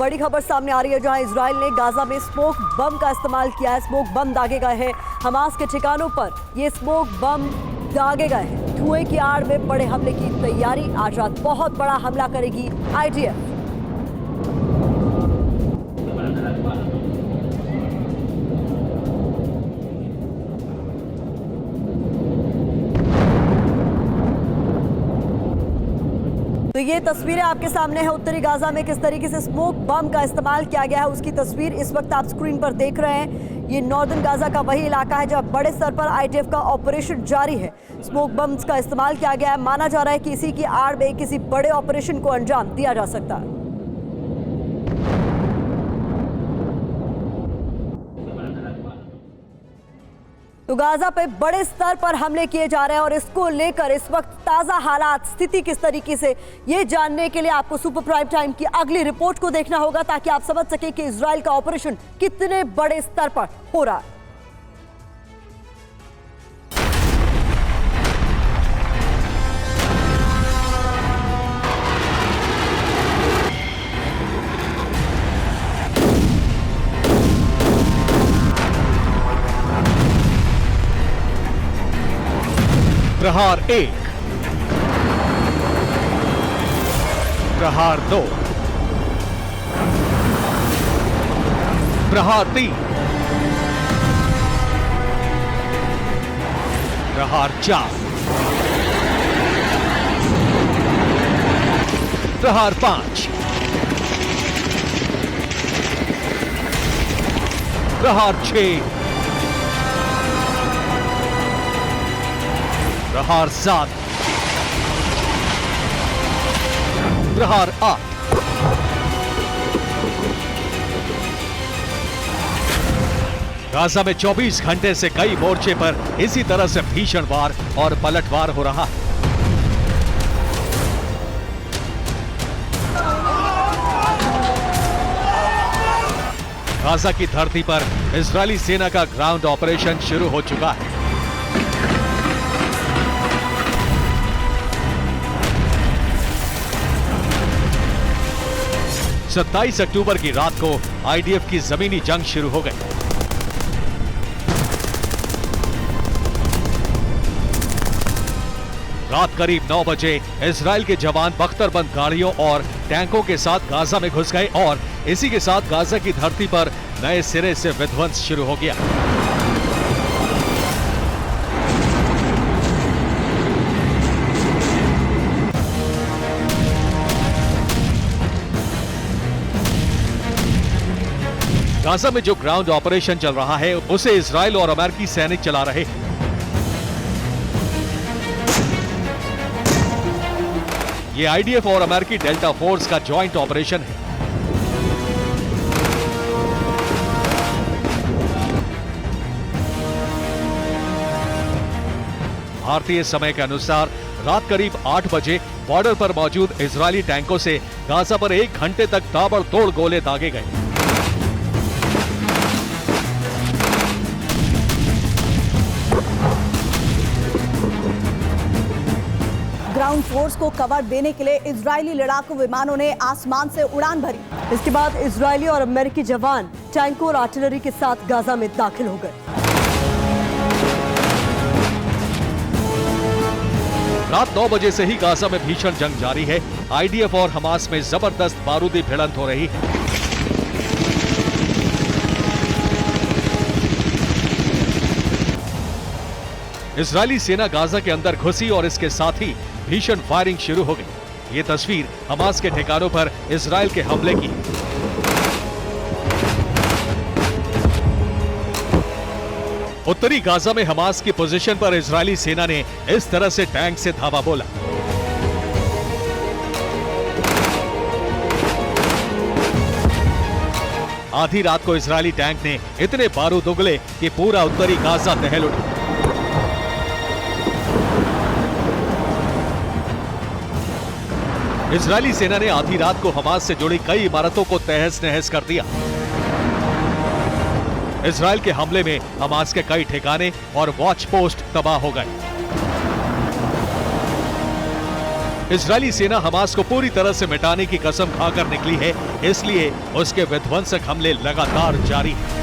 बड़ी खबर सामने आ रही है, जहां इजराइल ने गाजा में स्मोक बम का इस्तेमाल किया है। स्मोक बम दागे गए हैं। हमास के ठिकानों पर ये स्मोक बम दागे गए हैं। धुएं की आड़ में बड़े हमले की तैयारी। आज रात बहुत बड़ा हमला करेगी आईडीएफ। तो ये तस्वीरें आपके सामने है। उत्तरी गाजा में किस तरीके से स्मोक बम का इस्तेमाल किया गया है, उसकी तस्वीर इस वक्त आप स्क्रीन पर देख रहे हैं। ये नॉर्दर्न गाजा का वही इलाका है जहां बड़े स्तर पर आईडीएफ का ऑपरेशन जारी है। स्मोक बम्स का इस्तेमाल किया गया है। माना जा रहा है कि इसी की आड़ में किसी बड़े ऑपरेशन को अंजाम दिया जा सकता है। तो गाजा पे बड़े स्तर पर हमले किए जा रहे हैं और इसको लेकर इस वक्त ताजा हालात, स्थिति किस तरीके से, ये जानने के लिए आपको सुपर प्राइम टाइम की अगली रिपोर्ट को देखना होगा, ताकि आप समझ सके कि इजराइल का ऑपरेशन कितने बड़े स्तर पर हो रहा है। प्रहार 1, प्रहार 2, प्रहार 3, प्रहार 4, प्रहार 5, प्रहार 6, प्रहार 7, प्रहार 8, गाजा में 24 घंटे से कई मोर्चे पर इसी तरह से भीषण वार और पलटवार हो रहा है। गाजा की धरती पर इजरायली सेना का ग्राउंड ऑपरेशन शुरू हो चुका है। सत्ताईस अक्टूबर की रात को आईडीएफ की जमीनी जंग शुरू हो गई। रात करीब 9 बजे इजराइल के जवान बख्तरबंद गाड़ियों और टैंकों के साथ गाजा में घुस गए और इसी के साथ गाजा की धरती पर नए सिरे से विध्वंस शुरू हो गया। गाजा में जो ग्राउंड ऑपरेशन चल रहा है उसे इजराइल और अमेरिकी सैनिक चला रहे हैं। ये आईडीएफ और अमेरिकी डेल्टा फोर्स का जॉइंट ऑपरेशन है। भारतीय समय के अनुसार रात करीब 8 बजे बॉर्डर पर मौजूद इजरायली टैंकों से गाजा पर 1 घंटे तक ताबड़तोड़ गोले दागे गए। ग्राउंड फोर्स को कवर देने के लिए इजरायली लड़ाकू विमानों ने आसमान से उड़ान भरी। इसके बाद इजरायली और अमेरिकी जवान टैंकों और आर्टिलरी के साथ गाजा में दाखिल हो गए। रात 9 बजे से ही गाजा में भीषण जंग जारी है। आईडीएफ और हमास में जबरदस्त बारूदी भिड़ंत हो रही है। इजरायली सेना गाजा के अंदर घुसी और इसके साथ ही भीषण फायरिंग शुरू हो गई। ये तस्वीर हमास के ठिकानों पर इजराइल के हमले की। उत्तरी गाजा में हमास की पोजीशन पर इजरायली सेना ने इस तरह से टैंक से धावा बोला। आधी रात को इजरायली टैंक ने इतने बारूद उगले कि पूरा उत्तरी गाजा दहल उठा। इजरायली सेना ने आधी रात को हमास से जुड़ी कई इमारतों को तहस नहस कर दिया। इजराइल के हमले में हमास के कई ठिकाने और वॉच पोस्ट तबाह हो गए। इजरायली सेना हमास को पूरी तरह से मिटाने की कसम खाकर निकली है, इसलिए उसके विध्वंसक हमले लगातार जारी हैं।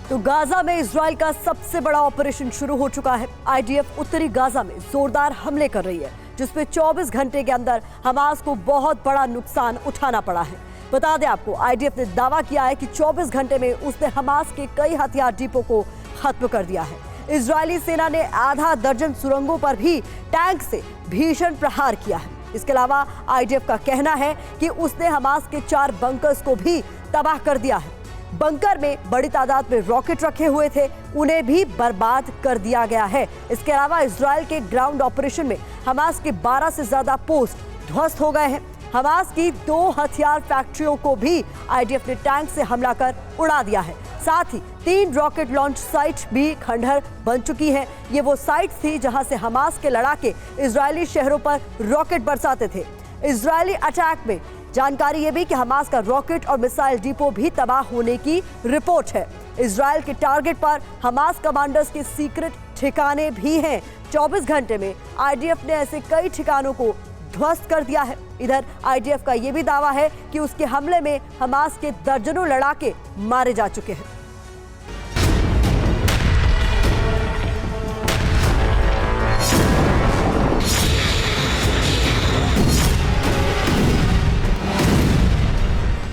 तो गाजा में इजराइल का सबसे बड़ा ऑपरेशन शुरू हो चुका है। आईडीएफ उत्तरी गाजा में जोरदार हमले कर रही है, जिसमें 24 घंटे के अंदर हमास को बहुत बड़ा नुकसान उठाना पड़ा है। बता दें आपको, आईडीएफ ने दावा किया है कि 24 घंटे में उसने हमास के कई हथियार डिपो को खत्म कर दिया है। इजरायली सेना ने आधा दर्जन सुरंगों पर भी टैंक से भीषण प्रहार किया है। इसके अलावा आईडीएफ का कहना है कि उसने हमास के 4 बंकर्स को भी तबाह कर दिया है। बंकर में बड़ी तादाद में रॉकेट रखे हुए थे, उन्हें भी बर्बाद कर दिया गया है। इसके अलावा इजराइल के ग्राउंड ऑपरेशन में हमास के 12 से ज्यादा पोस्ट ध्वस्त हो गए हैं। हमास की 2 हथियार फैक्ट्रियों को भी आईडीएफ ने टैंक से हमला कर उड़ा दिया है। साथ ही 3 रॉकेट लॉन्च साइट भी खंडहर बन चुकी है। ये वो साइट थी जहां से हमास के लड़ाके इजरायली शहरों पर रॉकेट बरसाते थे। इजरायली अटैक में जानकारी ये भी कि हमास का रॉकेट और मिसाइल डिपो भी तबाह होने की रिपोर्ट है। इजराइल के टारगेट पर हमास कमांडर्स के सीक्रेट ठिकाने भी हैं। 24 घंटे में आईडीएफ ने ऐसे कई ठिकानों को ध्वस्त कर दिया है। इधर आईडीएफ का यह भी दावा है कि उसके हमले में हमास के दर्जनों लड़ाके मारे जा चुके हैं।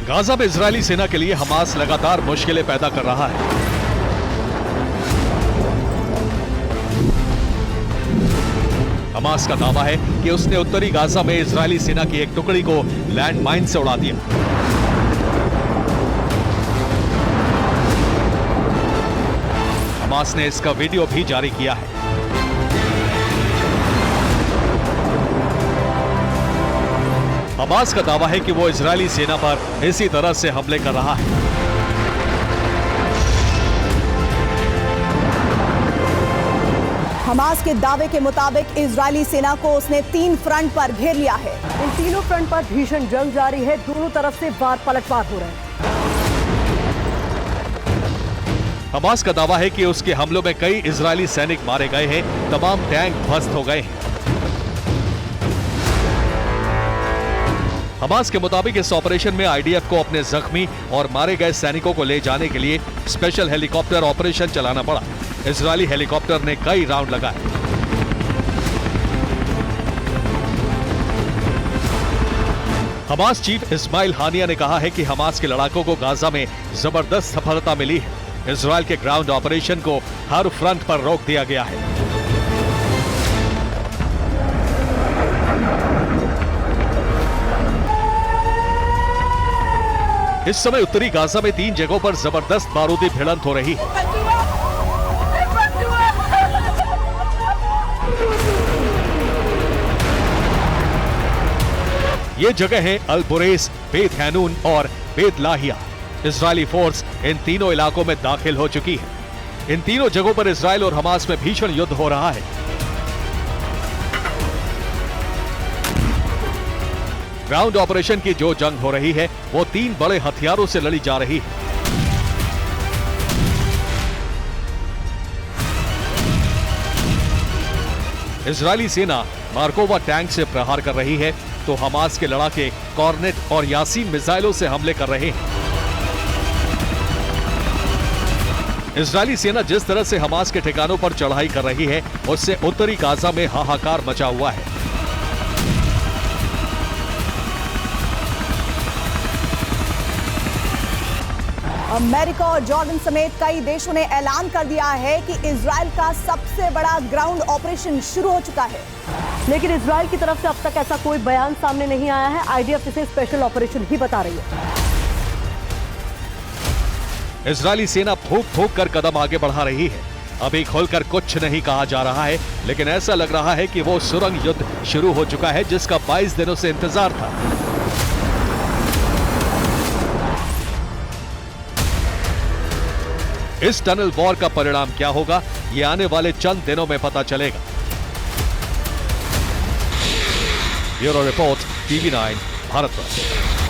गाजा में इजरायली सेना के लिए हमास लगातार मुश्किलें पैदा कर रहा है। हमास का दावा है कि उसने उत्तरी गाजा में इजरायली सेना की एक टुकड़ी को लैंडमाइन से उड़ा दिया। हमास ने इसका वीडियो भी जारी किया है। हमास का दावा है कि वो इजरायली सेना पर इसी तरह से हमले कर रहा है। हमास के दावे के मुताबिक इजरायली सेना को उसने 3 फ्रंट पर घेर लिया है। इन तीनों फ्रंट पर भीषण जंग जारी है। दोनों तरफ से वार पलटवार हो रहे हैं। हमास का दावा है कि उसके हमलों में कई इजरायली सैनिक मारे गए हैं, तमाम टैंक ध्वस्त हो गए हैं। हमास के मुताबिक इस ऑपरेशन में आईडीएफ को अपने जख्मी और मारे गए सैनिकों को ले जाने के लिए स्पेशल हेलीकॉप्टर ऑपरेशन चलाना पड़ा। इजरायली हेलीकॉप्टर ने कई राउंड लगाए। हमास चीफ इस्माइल हानिया ने कहा है कि हमास के लड़ाकों को गाजा में जबरदस्त सफलता मिली है। इजरायल के ग्राउंड ऑपरेशन को हर फ्रंट पर रोक दिया गया है। इस समय उत्तरी गाजा में 3 जगहों पर जबरदस्त बारूदी भिड़ंत हो रही है। ये जगह है अल बुरेस, बेत हैनून और बेत लाहिया। इजरायली फोर्स इन तीनों इलाकों में दाखिल हो चुकी है। इन तीनों जगहों पर इजरायल और हमास में भीषण युद्ध हो रहा है। ग्राउंड ऑपरेशन की जो जंग हो रही है वो 3 बड़े हथियारों से लड़ी जा रही है। इजरायली सेना मार्कोवा टैंक से प्रहार कर रही है, तो हमास के लड़ाके कॉर्नेट और यासीन मिसाइलों से हमले कर रहे हैं। इजरायली सेना जिस तरह से हमास के ठिकानों पर चढ़ाई कर रही है, उससे उत्तरी गाजा में हाहाकार मचा हुआ है। अमेरिका और जॉर्डन समेत कई देशों ने ऐलान कर दिया है कि इजराइल का सबसे बड़ा ग्राउंड ऑपरेशन शुरू हो चुका है। लेकिन इजराइल की तरफ से अब तक ऐसा कोई बयान सामने नहीं आया है। आईडीएफ इसे स्पेशल ऑपरेशन ही बता रही है। इजरायली सेना फूंक फूंक कर कदम आगे बढ़ा रही है। अभी खोलकर कुछ नहीं कहा जा रहा है, लेकिन ऐसा लग रहा है कि वो सुरंग युद्ध शुरू हो चुका है जिसका 22 दिनों से इंतजार था। इस टनल वॉर का परिणाम क्या होगा, ये आने वाले चंद दिनों में पता चलेगा। Bureau report, TV9, Bharatvarsh.